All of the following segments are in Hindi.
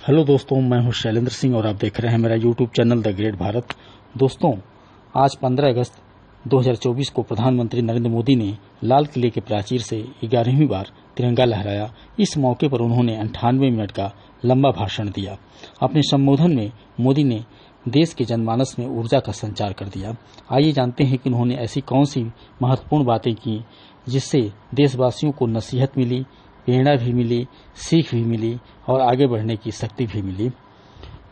हेलो दोस्तों, मैं हूं शैलेंद्र सिंह और आप देख रहे हैं मेरा YouTube channel the great Bharat. दोस्तों, आज 15 अगस्त 2024 को प्रधानमंत्री नरेंद्र मोदी ने लाल किले के प्राचीर से 11वीं बार तिरंगा लहराया। इस मौके पर उन्होंने 98 मिनट का लंबा भाषण दिया। अपने संबोधन में मोदी ने देश के जनमानस में ऊर्जा का संचार कर दिया। आइए जानते हैं कि उन्होंने ऐसी कौन सी महत्वपूर्ण बातें की जिससे देशवासियों को नसीहत मिली, प्रेरणा भी मिली, सीख भी मिली और आगे बढ़ने की शक्ति भी मिली।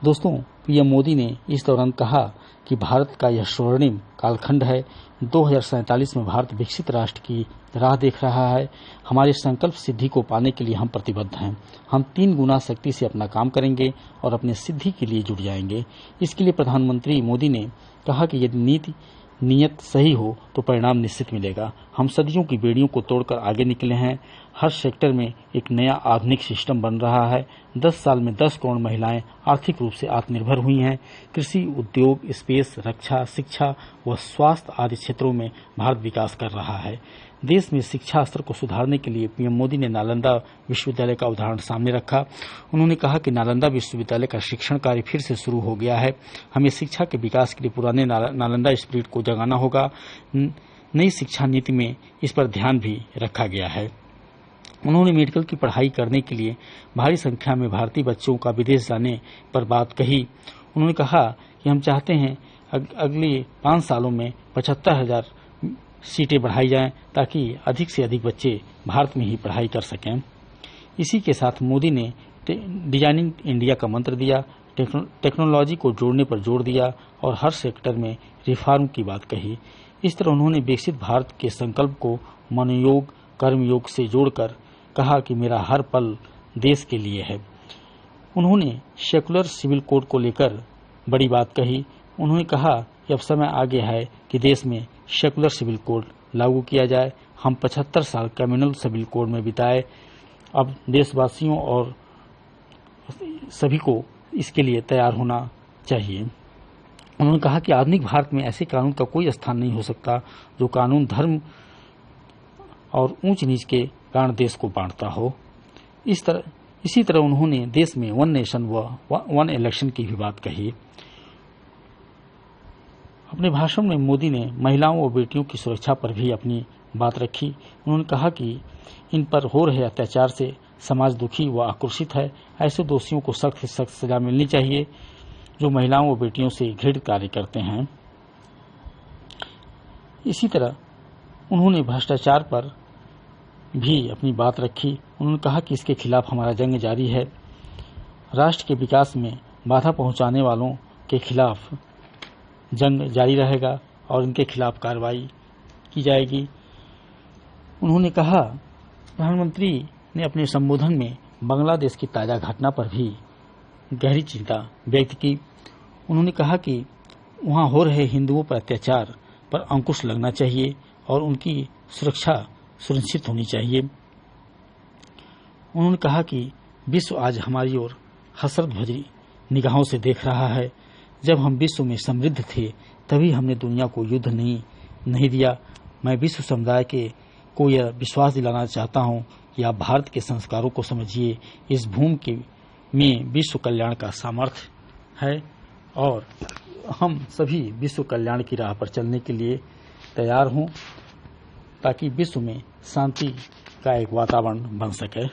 दोस्तों, पीएम मोदी ने इस दौरान कहा कि भारत का यह स्वर्णिम कालखंड है। 2047 में भारत विकसित राष्ट्र की राह देख रहा है। हमारे संकल्प सिद्धि को पाने के लिए हम प्रतिबद्ध हैं। हम 3 गुना शक्ति से अपना काम करेंगे और अपने सिद्धि के लिए जुट जाएंगे। इसके लिए प्रधानमंत्री मोदी ने कहा कि यदि नीयत सही हो तो परिणाम निश्चित मिलेगा। हम सदियों की बेड़ियों को तोड़कर आगे निकले हैं। हर सेक्टर में एक नया आधुनिक सिस्टम बन रहा है। 10 साल में 10 करोड़ महिलाएं आर्थिक रूप से आत्मनिर्भर हुई हैं। कृषि, उद्योग, स्पेस, रक्षा, शिक्षा व स्वास्थ्य आदि क्षेत्रों में भारत विकास कर रहा है। देश में शिक्षा स्तर को सुधारने के लिए पीएम मोदी ने नालंदा विश्वविद्यालय का उदाहरण सामने रखा। उन्होंने कहा कि नालंदा विश्वविद्यालय का शिक्षण कार्य फिर से शुरू हो गया है। हमें शिक्षा के विकास के लिए पुराने नालंदा स्पिरिट को जगाना होगा। नई शिक्षा नीति में इस पर ध्यान भी रखा गया है। उन्होंने मेडिकल की पढ़ाई करने के लिए भारी संख्या में भारतीय बच्चों का विदेश जाने पर बात कही। उन्होंने कहा कि हम चाहते हैं अगले 5 सालों में 75,000 सीटें बढ़ाई जाएं ताकि अधिक से अधिक बच्चे भारत में ही पढ़ाई कर सकें। इसी के साथ मोदी ने डिजाइनिंग इंडिया का मंत्र दिया, टेक्नोलॉजी को जोड़ने पर जोर दिया और हर सेक्टर में रिफॉर्म की बात कही। इस तरह उन्होंने विकसित भारत के संकल्प को मनोयोग, कर्मयोग से जोड़कर कहा कि मेरा हर पल देश के लिए है। उन्होंने सेकुलर सिविल कोड को लेकर बड़ी बात कही। उन्होंने कहा कि अब समय आ गया है कि देश में सेकुलर सिविल कोड लागू किया जाए। हम 75 साल कम्युनल सिविल कोड में बिताए। अब देशवासियों और सभी को इसके लिए तैयार होना चाहिए। उन्होंने कहा कि आधुनिक भारत में ऐसे कानून का कोई स्थान नहीं हो सकता जो कानून धर्म और ऊंच नीच के कारण देश को बांटता हो। इसी तरह उन्होंने देश में 1 नेशन व 1 इलेक्शन की भी बात कही। अपने भाषण में मोदी ने महिलाओं और बेटियों की सुरक्षा पर भी अपनी बात रखी। उन्होंने कहा कि इन पर हो रहे अत्याचार से समाज दुखी व आक्रोशित है। ऐसे दोषियों को सख्त से सख्त सजा मिलनी चाहिए जो महिलाओं और बेटियों से घृणित कार्य करते हैं। इसी तरह उन्होंने भ्रष्टाचार पर भी अपनी बात रखी। उन्होंने कहा कि इसके खिलाफ हमारा जंग जारी है। राष्ट्र के विकास में बाधा पहुंचाने वालों के खिलाफ जंग जारी रहेगा और इनके खिलाफ कार्रवाई की जाएगी। उन्होंने कहा, प्रधानमंत्री ने अपने संबोधन में बांग्लादेश की ताज़ा घटना पर भी गहरी चिंता व्यक्त की। उन्होंने कहा कि वहां हो रहे हिंदुओं पर अत्याचार पर अंकुश लगना चाहिए और उनकी सुरक्षा सुनिश्चित होनी चाहिए। उन्होंने कहा कि विश्व आज हमारी ओर हसरत भरी निगाहों से देख रहा है। जब हम विश्व में समृद्ध थे तभी हमने दुनिया को युद्ध नहीं दिया। मैं विश्व समुदाय को यह विश्वास दिलाना चाहता हूं कि आप भारत के संस्कारों को समझिए। इस भूमि में विश्व कल्याण का सामर्थ्य है और हम सभी विश्व कल्याण की राह पर चलने के लिए तैयार हों ताकि विश्व में शांति का एक वातावरण बन सके।